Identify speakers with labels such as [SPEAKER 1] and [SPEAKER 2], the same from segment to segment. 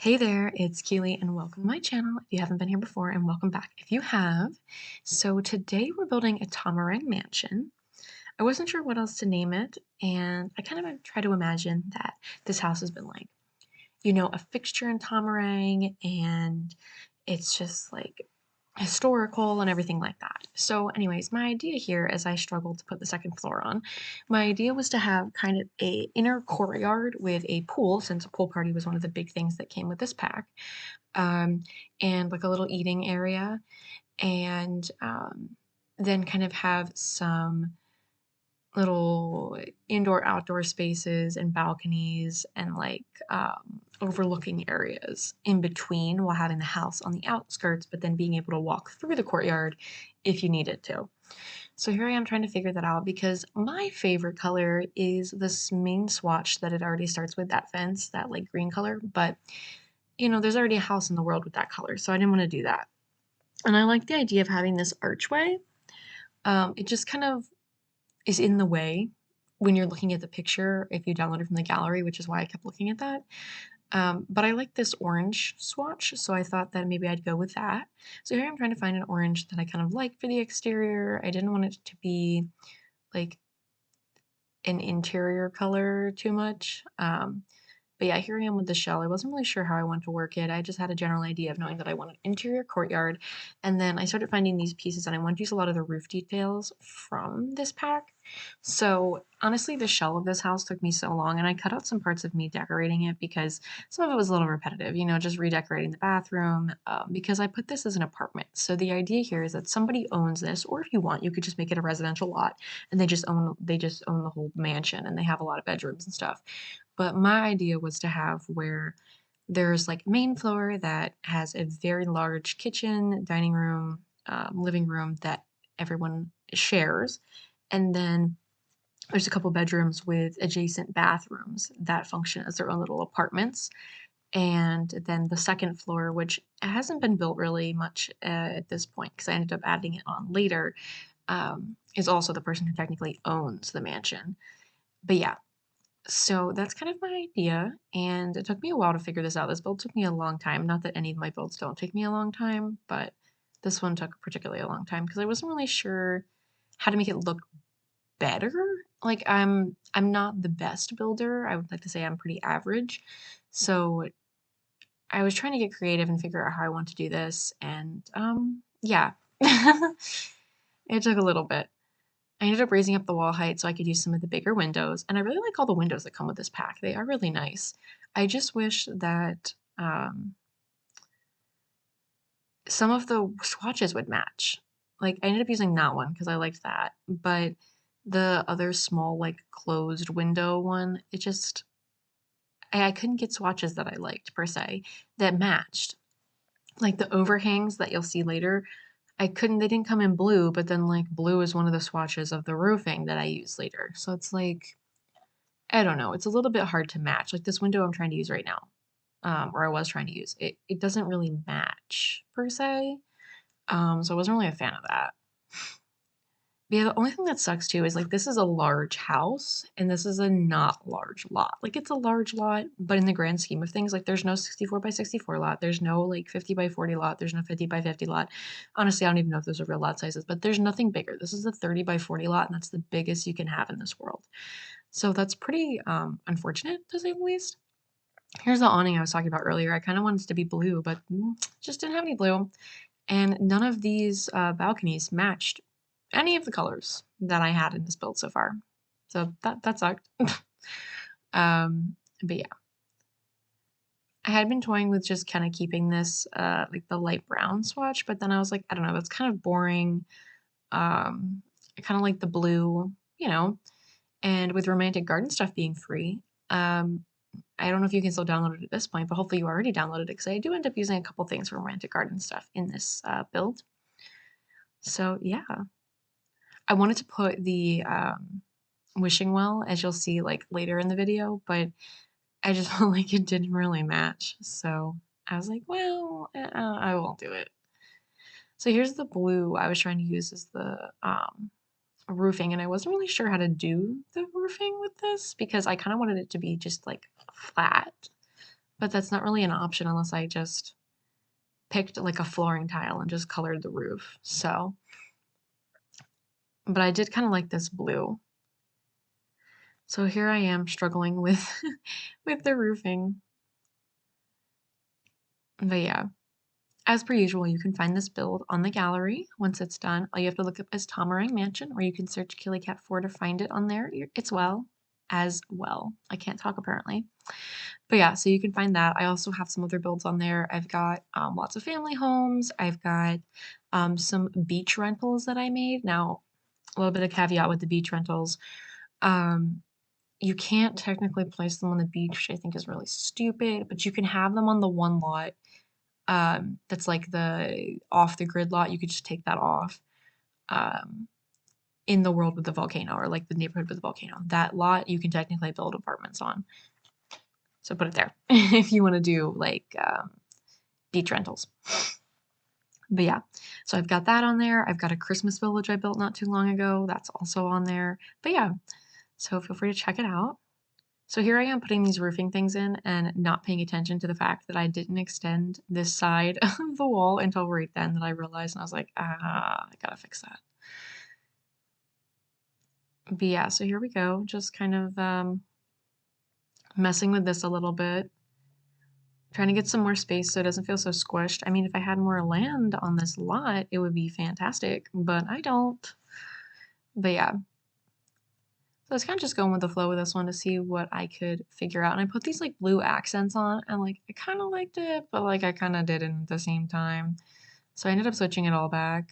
[SPEAKER 1] Hey there, it's Keely and welcome to my channel if you haven't been here before, and welcome back if you have. So today we're building a Tomarang Mansion. I wasn't sure what else to name it, and I kind of try to imagine that this house has been like, a fixture in Tomarang, and it's just like historical and everything like that. So anyways, my idea here, as I struggled to put the second floor on, my idea was to have kind of a inner courtyard with a pool, since a pool party was one of the big things that came with this pack, um, and like a little eating area, and then kind of have some little indoor outdoor spaces and balconies and like overlooking areas in between, while having the house on the outskirts, but then being able to walk through the courtyard if you needed to. So here I am trying to figure that out because my favorite color is this main swatch that it already starts with, that fence, that like green color, but there's already a house in the world with that color, so I didn't want to do that. And I like the idea of having this archway. It just kind of is in the way when you're looking at the picture if you download it from the gallery, which is why I kept looking at that. But I like this orange swatch, so I thought that maybe I'd go with that. So here I'm trying to find an orange that I kind of like for the exterior. I didn't want it to be like an interior color too much. But yeah, here I am with the shell. I wasn't really sure how I wanted to work it. I just had a general idea of knowing that I want an interior courtyard. And then I started finding these pieces, and I wanted to use a lot of the roof details from this pack. So honestly, the shell of this house took me so long, and I cut out some parts of me decorating it because some of it was a little repetitive, just redecorating the bathroom, because I put this as an apartment. So the idea here is that somebody owns this, or if you want, you could just make it a residential lot, and they just own the whole mansion, and they have a lot of bedrooms and stuff. But my idea was to have where there's like main floor that has a very large kitchen, dining room, living room that everyone shares. And then there's a couple bedrooms with adjacent bathrooms that function as their own little apartments. And then the second floor, which hasn't been built really much at this point because I ended up adding it on later, is also the person who technically owns the mansion. But yeah, so that's kind of my idea, and it took me a while to figure this out. This build took me a long time. Not that any of my builds don't take me a long time, but this one took particularly a long time because I wasn't really sure how to make it look better. Like I'm not the best builder. I would like to say I'm pretty average. So I was trying to get creative and figure out how I want to do this, and yeah. It took a little bit. I ended up raising up the wall height so I could use some of the bigger windows, and I really like all the windows that come with this pack. They are really nice. I just wish that some of the swatches would match. Like, I ended up using that one because I liked that, but the other small, like, closed window one, it just, I couldn't get swatches that I liked per se that matched. Like the overhangs that you'll see later, they didn't come in blue, but then like blue is one of the swatches of the roofing that I use later. So it's like, I don't know, it's a little bit hard to match. Like this window I'm trying to use right now, or I was trying to use, it doesn't really match per se. So I wasn't really a fan of that. But yeah, the only thing that sucks too is like this is a large house and this is a not large lot. Like it's a large lot, but in the grand scheme of things, like there's no 64 by 64 lot. There's no like 50 by 40 lot. There's no 50 by 50 lot. Honestly, I don't even know if those are real lot sizes, but there's nothing bigger. This is a 30 by 40 lot, and that's the biggest you can have in this world. So that's pretty unfortunate to say the least. Here's the awning I was talking about earlier. I kind of wanted it to be blue, but just didn't have any blue. And none of these balconies matched any of the colors that I had in this build so far. So that sucked. But yeah, I had been toying with just kind of keeping this like the light brown swatch, but then I was like, I don't know, that's kind of boring. I kind of like the blue, you know. And with romantic garden stuff being free, I don't know if you can still download it at this point, but hopefully you already downloaded it because I do end up using a couple things from romantic garden stuff in this build. So yeah, I wanted to put the wishing well, as you'll see like later in the video, but I just felt like it didn't really match. So I was like, well, I won't do it. So here's the blue I was trying to use as the roofing, and I wasn't really sure how to do the roofing with this because I kind of wanted it to be just like flat. but that's not really an option unless I just picked like a flooring tile and just colored the roof. So, but I did kind of like this blue. So here I am struggling with with the roofing. But yeah, as per usual, you can find this build on the gallery. Once it's done, all you have to look up is Tomarang Mansion, or you can search Killy Cat 4 to find it on there. It's well as well. I can't talk apparently. But yeah, so you can find that. I also have some other builds on there. I've got lots of family homes. I've got some beach rentals that I made. Now, a little bit of caveat with the beach rentals. Um, you can't technically place them on the beach, which I think is really stupid, but you can have them on the one lot that's like the off the grid lot. You could just take that off um, in the world with the volcano or like the neighborhood with the volcano. That lot you can technically build apartments on. So put it there if you want to do like beach rentals. But yeah, so I've got that on there. I've got a Christmas village I built not too long ago. That's also on there. But yeah, so feel free to check it out. So here I am putting these roofing things in and not paying attention to the fact that I didn't extend this side of the wall until right then that I realized, and I was like, I gotta fix that. But yeah, so here we go, just kind of messing with this a little bit, trying to get some more space so it doesn't feel so squished. I mean, if I had more land on this lot, it would be fantastic, but I don't. But yeah, so I was kind of just going with the flow with this one to see what I could figure out. And I put these like blue accents on and like I kind of liked it, but like I kind of didn't at the same time. So I ended up switching it all back.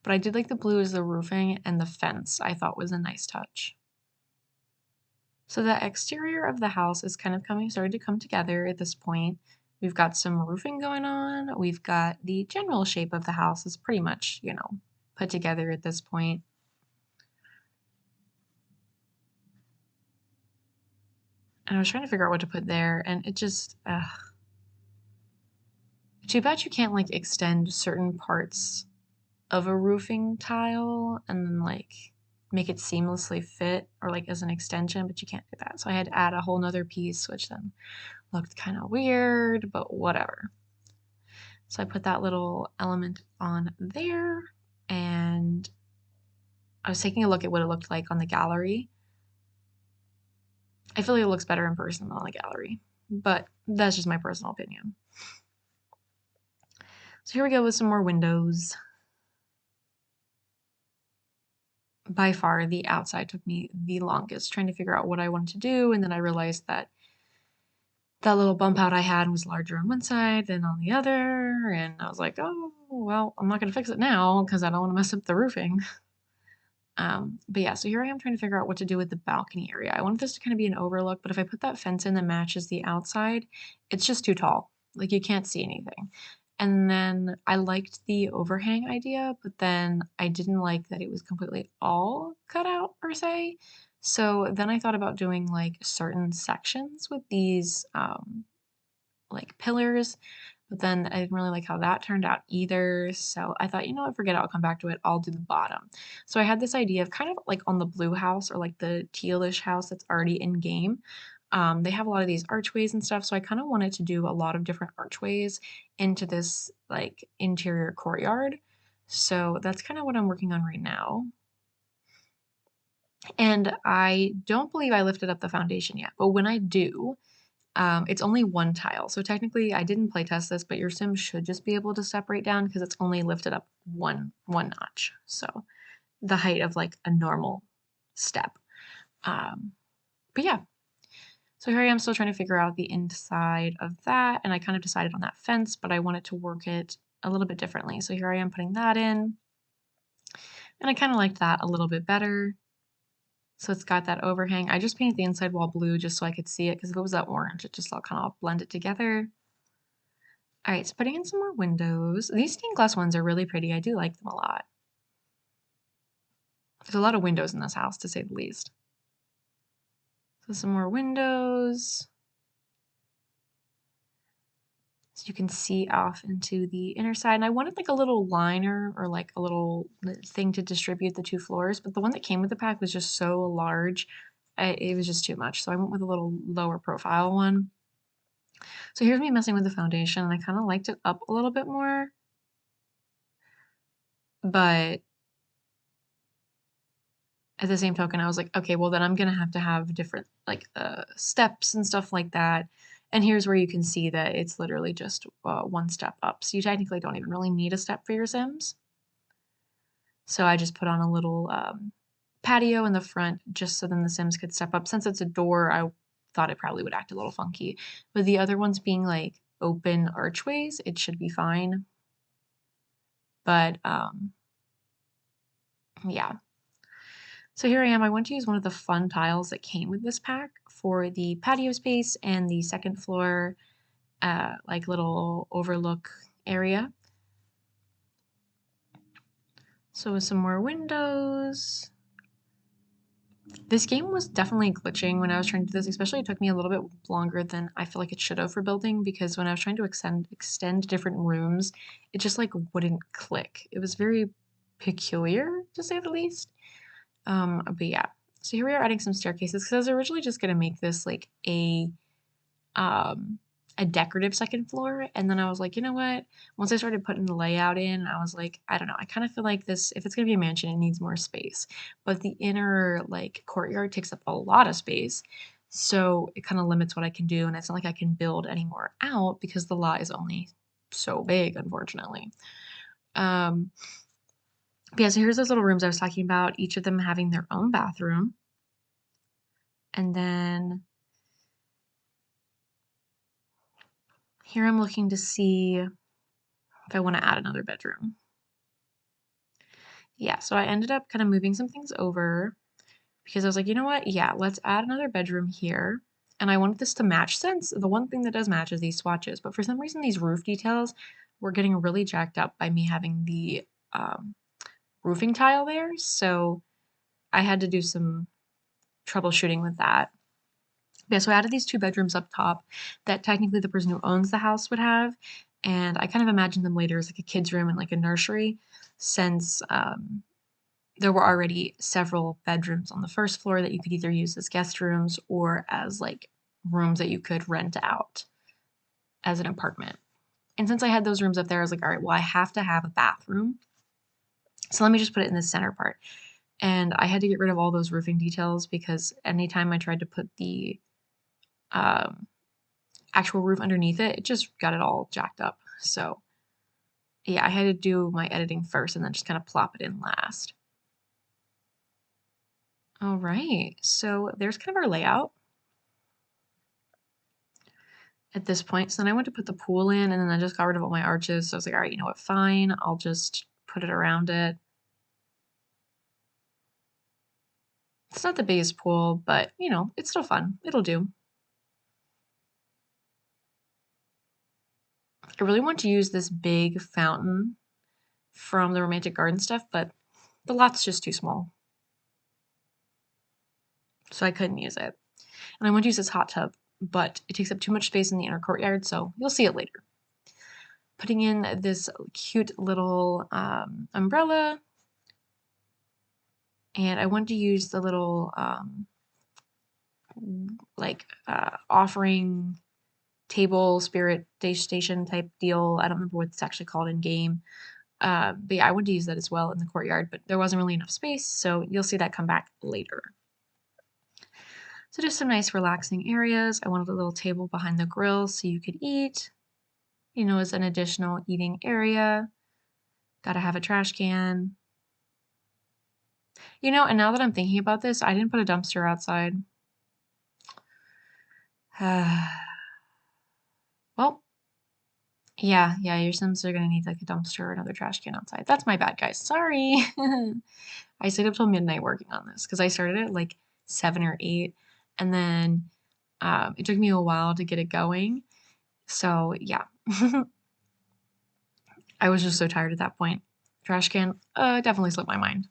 [SPEAKER 1] But I did like the blue as the roofing and the fence I thought was a nice touch. So the exterior of the house is kind of starting to come together at this point. We've got some roofing going on. We've got the general shape of the house is pretty much, put together at this point. And I was trying to figure out what to put there, and it just, too bad you can't like extend certain parts of a roofing tile and then like make it seamlessly fit or like as an extension, but you can't do that. So I had to add a whole nother piece, which then looked kind of weird, but whatever. So I put that little element on there and I was taking a look at what it looked like on the gallery. I feel like it looks better in person than on the gallery, but that's just my personal opinion. So here we go with some more windows. By far, the outside took me the longest trying to figure out what I wanted to do, and then I realized that that little bump out I had was larger on one side than on the other, and I was like, oh, well, I'm not going to fix it now because I don't want to mess up the roofing. But yeah, so here I am trying to figure out what to do with the balcony area. I want this to kind of be an overlook, but if I put that fence in that matches the outside, it's just too tall. Like you can't see anything. And then I liked the overhang idea, but then I didn't like that it was completely all cut out per se. So then I thought about doing like certain sections with these like pillars, but then I didn't really like how that turned out either. So I thought, you know what, forget it, I'll come back to it. I'll do the bottom. So I had this idea of kind of like on the blue house or like the tealish house that's already in game. They have a lot of these archways and stuff. So I kind of wanted to do a lot of different archways into this like interior courtyard. So that's kind of what I'm working on right now. And I don't believe I lifted up the foundation yet, but when I do, it's only one tile. So technically I didn't play test this, but your sim should just be able to separate down because it's only lifted up one notch. So the height of like a normal step. Um, but yeah, so here I am still trying to figure out the inside of that. And I kind of decided on that fence, but I wanted to work it a little bit differently. So here I am putting that in. And I kind of liked that a little bit better. So it's got that overhang. I just painted the inside wall blue just so I could see it because if it was that orange, it just all kind of blended together. All right, so putting in some more windows. These stained glass ones are really pretty. I do like them a lot. There's a lot of windows in this house, to say the least. So some more windows. So you can see off into the inner side. And I wanted like a little liner or like a little thing to distribute the two floors, but the one that came with the pack was just so large. it was just too much. So I went with a little lower profile one. So here's me messing with the foundation, and I kind of liked it up a little bit more, but at the same token, I was like, okay, well then I'm gonna have to have different like steps and stuff like that. And here's where you can see that it's literally just one step up. So you technically don't even really need a step for your Sims. So I just put on a little patio in the front just so then the Sims could step up. Since it's a door, I thought it probably would act a little funky. But the other ones being like open archways, it should be fine. But yeah. So here I am. I want to use one of the fun tiles that came with this pack for the patio space and the second floor like little overlook area. So with some more windows. This game was definitely glitching when I was trying to do this, especially it took me a little bit longer than I feel like it should have for building because when I was trying to extend different rooms, it just like wouldn't click. It was very peculiar to say the least. But yeah. So here we are adding some staircases because I was originally just gonna make this like um a decorative second floor, and then I was like, you know what? Once I started putting the layout in, I was like, I don't know, I kind of feel like this, if it's gonna be a mansion, it needs more space. But the inner like courtyard takes up a lot of space, so it kind of limits what I can do, and it's not like I can build any more out because the lot is only so big, unfortunately. Um, but yeah, so here's those little rooms I was talking about, each of them having their own bathroom. And then here I'm looking to see if I want to add another bedroom. Yeah, so I ended up kind of moving some things over because I was like, you know what? Yeah, let's add another bedroom here. And I wanted this to match since the one thing that does match is these swatches. But for some reason, these roof details were getting really jacked up by me having the roofing tile there. So I had to do some troubleshooting with that. Yeah, so I added these two bedrooms up top that technically the person who owns the house would have. And I kind of imagined them later as like a kid's room and like a nursery since there were already several bedrooms on the first floor that you could either use as guest rooms or as like rooms that you could rent out as an apartment. And since I had those rooms up there, I was like, all right, well, I have to have a bathroom. So let me just put it in the center part. And I had to get rid of all those roofing details because anytime I tried to put the um, actual roof underneath it, it just got it all jacked up. So yeah, I had to do my editing first and then just kind of plop it in last. All right, so there's kind of our layout at this point. So then I went to put the pool in and then I just got rid of all my arches. So I was like, all right, you know what, fine. I'll just put it around it. It's not the biggest pool, but you know, it's still fun. It'll do. I really want to use this big fountain from the romantic garden stuff, but the lot's just too small. So I couldn't use it. And I want to use this hot tub, but it takes up too much space in the inner courtyard, so you'll see it later. Putting in this cute little umbrella, and I want to use the little offering table spirit station type deal. I don't remember what it's actually called in game. But yeah, I wanted to use that as well in the courtyard, but there wasn't really enough space, so you'll see that come back later. So just some nice relaxing areas. I wanted a little table behind the grill so you could eat, you know, as an additional eating area. Gotta have a trash can. You know, and now that I'm thinking about this, I didn't put a dumpster outside. Well, yeah, your Sims are gonna need like a dumpster or another trash can outside. That's my bad, guys. Sorry. I stayed up till midnight working on this because I started at like 7 or 8, and then it took me a while to get it going. So yeah, I was just so tired at that point. Trash can definitely slipped my mind.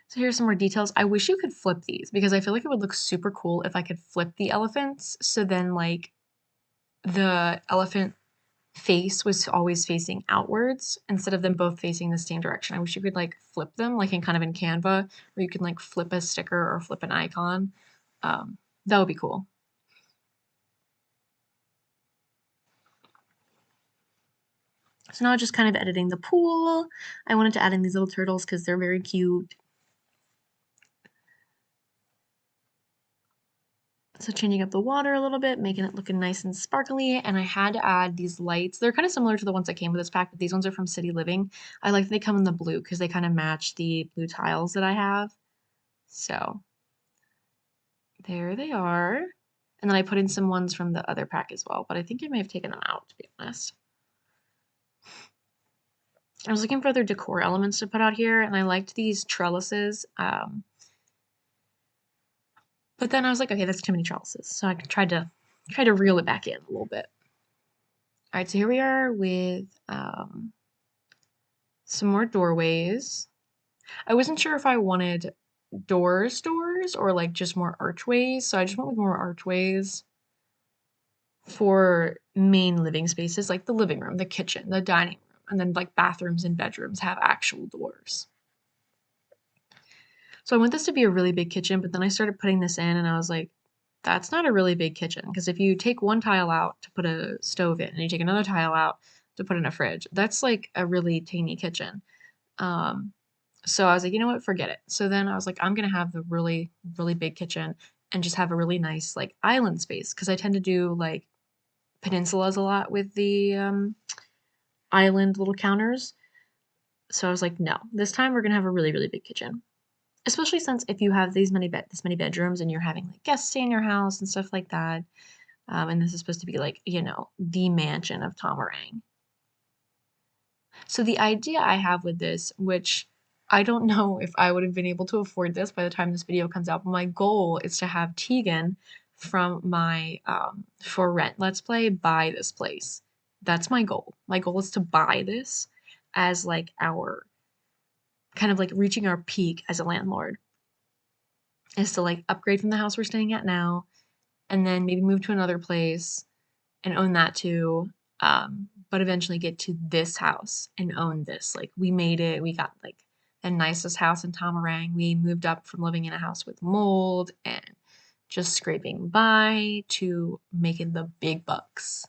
[SPEAKER 1] So here's some more details. I wish you could flip these because I feel like it would look super cool if I could flip the elephants. So then like the elephant face was always facing outwards instead of them both facing the same direction. I wish you could like flip them like in kind of in Canva where you can like flip a sticker or flip an icon. Um, that would be cool. So now just kind of editing the pool. I wanted to add in these little turtles because they're very cute. So changing up the water a little bit, making it looking nice and sparkly. And I had to add these lights. They're kind of similar to the ones that came with this pack, but these ones are from City Living. I like that they come in the blue because they kind of match the blue tiles that I have. So there they are. And then I put in some ones from the other pack as well, but I think I may have taken them out, to be honest. I was looking for other decor elements to put out here, and I liked these trellises. But then I was like, okay, that's too many trellises. So I tried to reel it back in a little bit. All right, so here we are with some more doorways. I wasn't sure if I wanted doors or like just more archways. So I just went with more archways for main living spaces like the living room, the kitchen, the dining room, and then like bathrooms and bedrooms have actual doors. So I want this to be a really big kitchen, but then I started putting this in and I was like, that's not a really big kitchen because if you take one tile out to put a stove in and you take another tile out to put in a fridge, that's like a really teeny kitchen. Um, so I was like, you know what, forget it. So then I was like, I'm gonna have the really, really big kitchen and just have a really nice like island space because I tend to do like peninsulas a lot with the island little counters. So I was like, no, this time we're gonna have a really, really big kitchen. Especially since if you have this many bedrooms and you're having like guests stay in your house and stuff like that. And this is supposed to be like, the mansion of Tomarang. So the idea I have with this, which I don't know if I would have been able to afford this by the time this video comes out, but my goal is to have Tegan from my For Rent Let's Play buy this place. That's my goal. My goal is to buy this as like our kind of like reaching our peak as a landlord is to like upgrade from the house we're staying at now and then maybe move to another place and own that too. But eventually get to this house and own this. Like we made it, we got like the nicest house in Tomarang. We moved up from living in a house with mold and just scraping by to making the big bucks.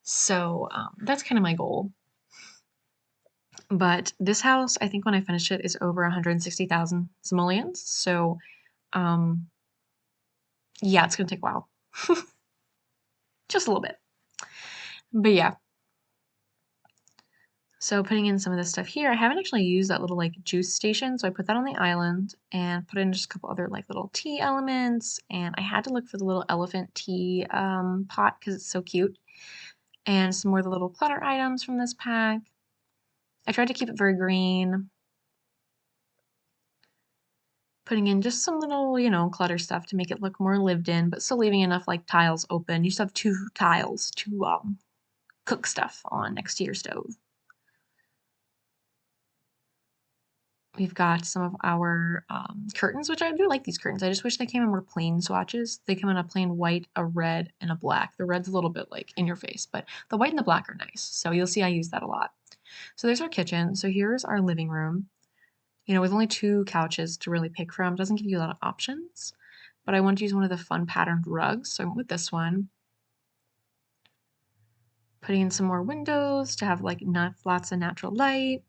[SPEAKER 1] So that's kind of my goal. But this house, I think when I finish it, is over 160,000 simoleons. So yeah, it's gonna take a while. Just a little bit. But yeah. So putting in some of this stuff here, I haven't actually used that little like juice station, so I put that on the island and put in just a couple other like little tea elements, and I had to look for the little elephant tea pot because it's so cute, and some more of the little clutter items from this pack. I tried to keep it very green, putting in just some little, clutter stuff to make it look more lived in, but still leaving enough like tiles open. You just have two tiles to cook stuff on next to your stove. We've got some of our curtains, which I do like these curtains. I just wish they came in more plain swatches. They come in a plain white, a red, and a black. The red's a little bit like in your face, but the white and the black are nice. So you'll see I use that a lot. So there's our kitchen. So here's our living room. With only two couches to really pick from. Doesn't give you a lot of options, but I wanted to use one of the fun patterned rugs. So I went with this one. Putting in some more windows to have like lots of natural light.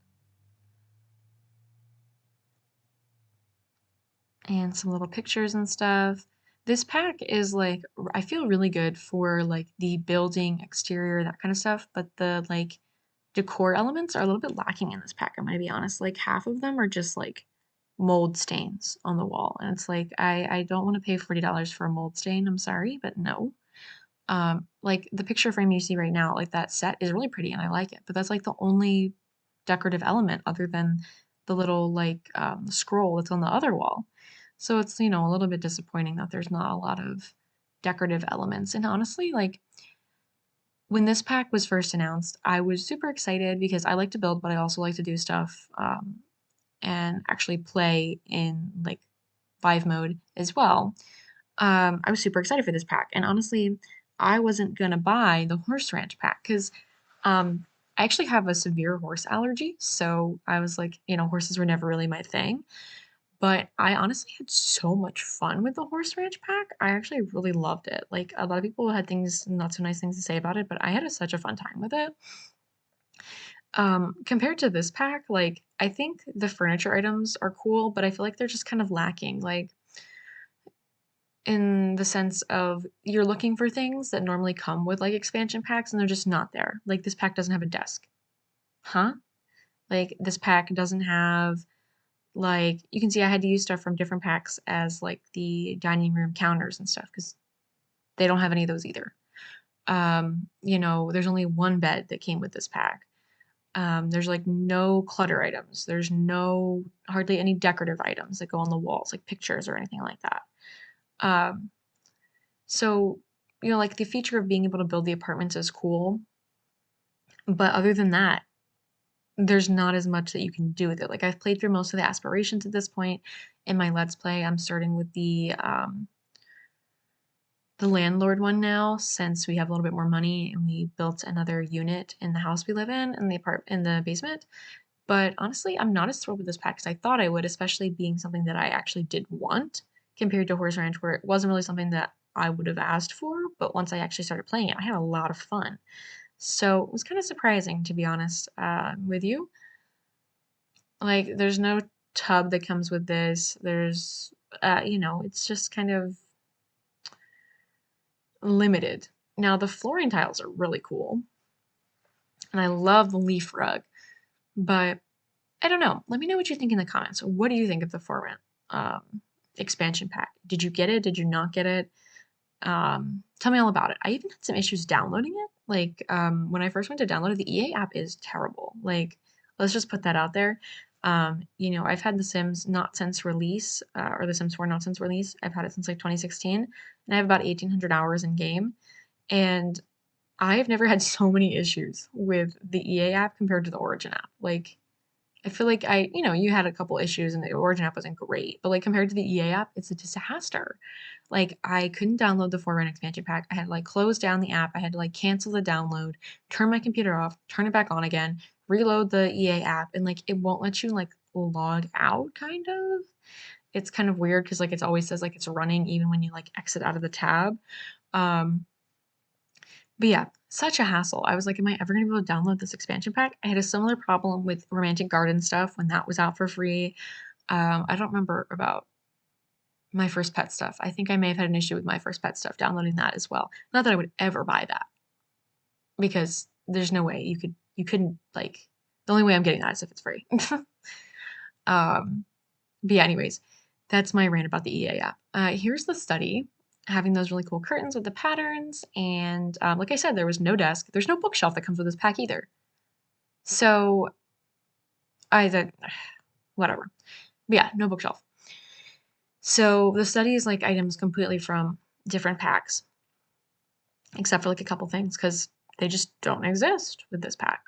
[SPEAKER 1] And some little pictures and stuff. This pack is like, I feel really good for like the building exterior, that kind of stuff, but the like decor elements are a little bit lacking in this pack, I'm gonna be honest. Like half of them are just like mold stains on the wall. And it's like, I don't want to pay $40 for a mold stain. I'm sorry, but no. Like the picture frame you see right now, like that set is really pretty and I like it, but that's like the only decorative element other than the little like scroll that's on the other wall. So it's, a little bit disappointing that there's not a lot of decorative elements. And honestly, like when this pack was first announced, I was super excited because I like to build, but I also like to do stuff and actually play in like Vive mode as well. I was super excited for this pack. And honestly, I wasn't gonna buy the Horse Ranch pack because I actually have a severe horse allergy, so I was like, horses were never really my thing. But I honestly had so much fun with the horse ranch pack. I actually really loved it. Like a lot of people had things, not so nice things to say about it, but I had such a fun time with it. Compared to this pack, like I think the furniture items are cool, but I feel like they're just kind of lacking. Like in the sense of you're looking for things that normally come with like expansion packs and they're just not there. Like this pack doesn't have a desk. Huh? Like this pack doesn't have like you can see I had to use stuff from different packs as like the dining room counters and stuff because they don't have any of those either. There's only one bed that came with this pack. There's like no clutter items. There's no hardly any decorative items that go on the walls, like pictures or anything like that. Um, so like the feature of being able to build the apartments is cool, but other than that, there's not as much that you can do with it. Like I've played through most of the aspirations at this point in my Let's Play. I'm starting with the landlord one now since we have a little bit more money and we built another unit in the house we live in the basement. But honestly, I'm not as thrilled with this pack as I thought I would, especially being something that I actually did want compared to Horse Ranch, where it wasn't really something that I would have asked for. But once I actually started playing it, I had a lot of fun. So it was kind of surprising, to be honest, with you. Like, there's no tub that comes with this. It's just kind of limited. Now, the flooring tiles are really cool, and I love the leaf rug, but I don't know. Let me know what you think in the comments. What do you think of the For Rent expansion pack? Did you get it? Did you not get it? Tell me all about it. I even had some issues downloading it. Like when I first went to download it, the EA app is terrible. Like let's just put that out there. I've had The Sims not since release, or The Sims 4 not since release. I've had it since like 2016, and I have about 1,800 hours in game. And I've never had so many issues with the EA app compared to the Origin app. Like I feel like you had a couple issues and the Origin app wasn't great, but like compared to the EA app, it's a disaster. Like I couldn't download the Forerun expansion pack. I had to like close down the app. I had to like cancel the download, turn my computer off, turn it back on again, reload the EA app, and like it won't let you like log out kind of. It's kind of weird because like it always says like it's running even when you like exit out of the tab. Um, but yeah, such a hassle. I was like, am I ever gonna be able to download this expansion pack? I had a similar problem with Romantic Garden stuff when that was out for free. I don't remember about My First Pet stuff. I think I may have had an issue with My First Pet stuff downloading that as well. Not that I would ever buy that because there's no way you couldn't like the only way I'm getting that is if it's free. um, but yeah, anyways, that's my rant about the EA app. Here's the study having those really cool curtains with the patterns. And like I said, there was no desk. There's no bookshelf that comes with this pack either. So I thought, whatever. But yeah, no bookshelf. So the study is like items completely from different packs, except for like a couple things because they just don't exist with this pack.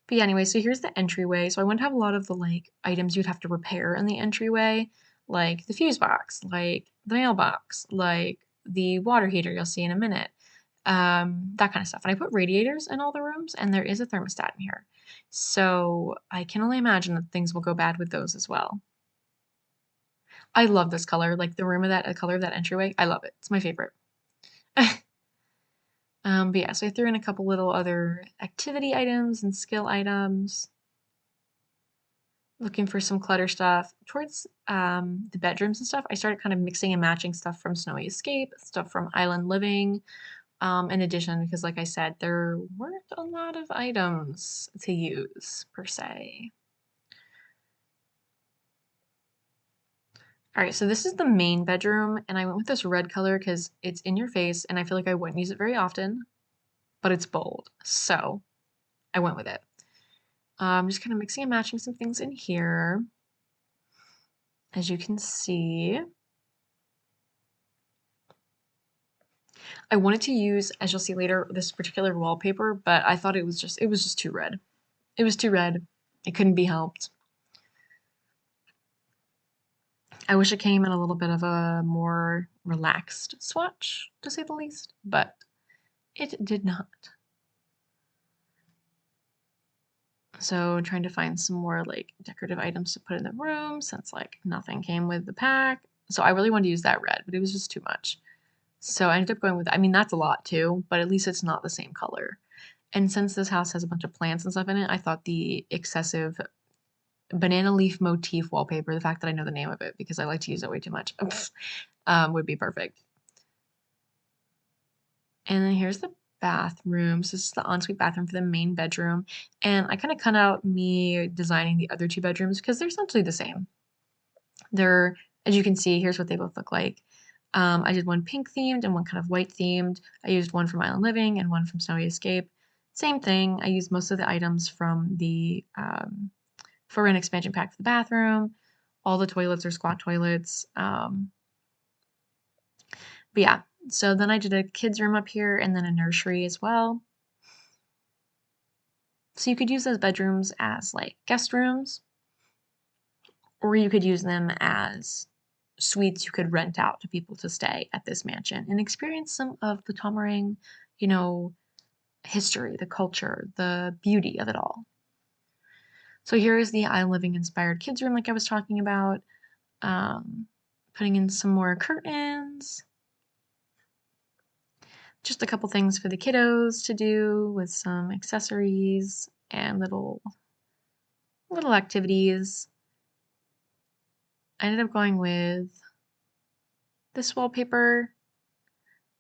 [SPEAKER 1] But yeah, anyway, so here's the entryway. So I want to have a lot of the like items you'd have to repair in the entryway, like the fuse box, like the mailbox, like the water heater you'll see in a minute, that kind of stuff. And I put radiators in all the rooms, and there is a thermostat in here. So I can only imagine that things will go bad with those as well. I love this color, like the room of that color of that entryway. I love it. It's my favorite. But yeah, so I threw in a couple little other activity items and skill items. Looking for some clutter stuff. Towards the bedrooms and stuff, I started kind of mixing and matching stuff from Snowy Escape, stuff from Island Living, in addition, because like I said, there weren't a lot of items to use per se. All right, so this is the main bedroom, and I went with this red color because it's in your face, and I feel like I wouldn't use it very often, but it's bold, so I went with it. Just kind of mixing and matching some things in here. As you can see, I wanted to use, as you'll see later, this particular wallpaper, but I thought it was just too red. It was too red. It couldn't be helped. I wish it came in a little bit of a more relaxed swatch, to say the least, but it did not. So trying to find some more like decorative items to put in the room since like nothing came with the pack. So I really wanted to use that red, but it was just too much. So I ended up going with, I mean, that's a lot too, but at least it's not the same color. And since this house has a bunch of plants and stuff in it, I thought the excessive banana leaf motif wallpaper, the fact that I know the name of it because I like to use it way too much, would be perfect. And then here's the bathroom. So this is the ensuite bathroom for the main bedroom. And I kind of cut out me designing the other two bedrooms because they're essentially the same. They're, as you can see, here's what they both look like. I did one pink themed and one kind of white themed. I used one from Island Living and one from Snowy Escape. Same thing. I used most of the items from the for rent expansion pack for the bathroom. All the toilets are squat toilets. But yeah, so then I did a kids room up here and then a nursery as well. So you could use those bedrooms as like guest rooms, or you could use them as suites you could rent out to people to stay at this mansion and experience some of the Tomarang, you know, history, the culture, the beauty of it all. So here is the Island Living inspired kids room, like I was talking about. Um, Putting in some more curtains, just a couple things for the kiddos to do with some accessories and little activities. I ended up going with this wallpaper.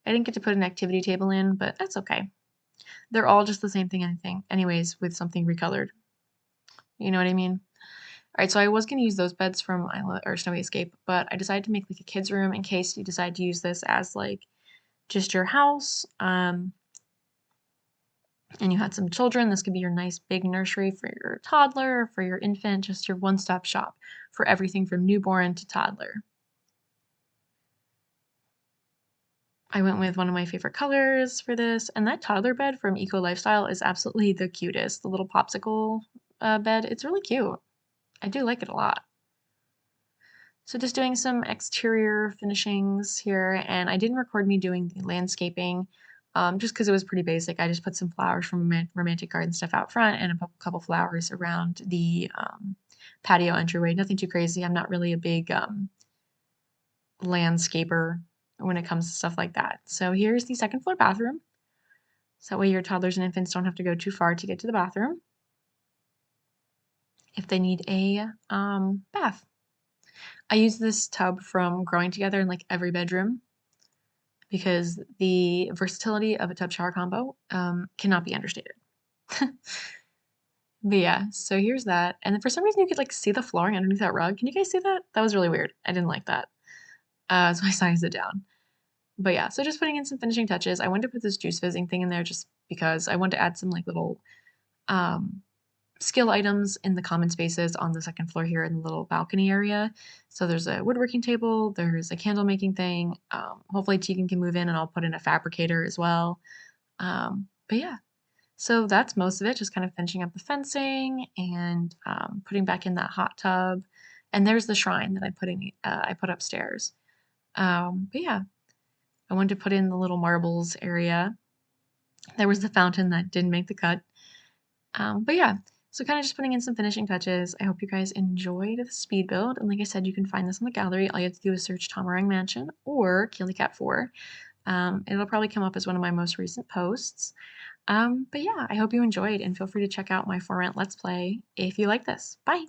[SPEAKER 1] I didn't get to put an activity table in, but that's okay. They're all just the same thing, I think, anyways, with something recolored. You know what I mean? All right, so I was going to use those beds from Isla or Snowy Escape, but I decided to make like a kids room in case you decide to use this as like just your house. And you had some children. This could be your nice big nursery for your toddler, for your infant, just your one-stop shop for everything from newborn to toddler. I went with one of my favorite colors for this, and that toddler bed from Eco Lifestyle is absolutely the cutest. The little popsicle bed, it's really cute. I do like it a lot. So just doing some exterior finishings here, and I didn't record me doing the landscaping just because it was pretty basic. I just put some flowers from Romantic Garden stuff out front and a couple flowers around the patio entryway. Nothing too crazy. I'm not really a big landscaper when it comes to stuff like that. So here's the second floor bathroom. So that way your toddlers and infants don't have to go too far to get to the bathroom if they need a bath. I use this tub from Growing Together in like every bedroom because the versatility of a tub shower combo cannot be understated. But yeah, so here's that. And then for some reason you could like see the flooring underneath that rug. Can you guys see that? That was really weird. I didn't like that. So I sized it down. But yeah, so just putting in some finishing touches. I wanted to put this juice fizzing thing in there just because I wanted to add some like little um, skill items in the common spaces on the second floor here in the little balcony area. So there's a woodworking table, there's a candle making thing. Hopefully Tegan can move in and I'll put in a fabricator as well. But yeah, so that's most of it, just kind of finishing up the fencing and putting back in that hot tub. And there's the shrine that I put upstairs. But yeah, I wanted to put in the little marbles area. There was the fountain that didn't make the cut. But yeah, so kind of just putting in some finishing touches. I hope you guys enjoyed the speed build. And like I said, you can find this on the gallery. All you have to do is search Tomarang Mansion or Keely Cat 4. It'll probably come up as one of my most recent posts. But yeah, I hope you enjoyed and feel free to check out my for rent Let's Play if you like this. Bye!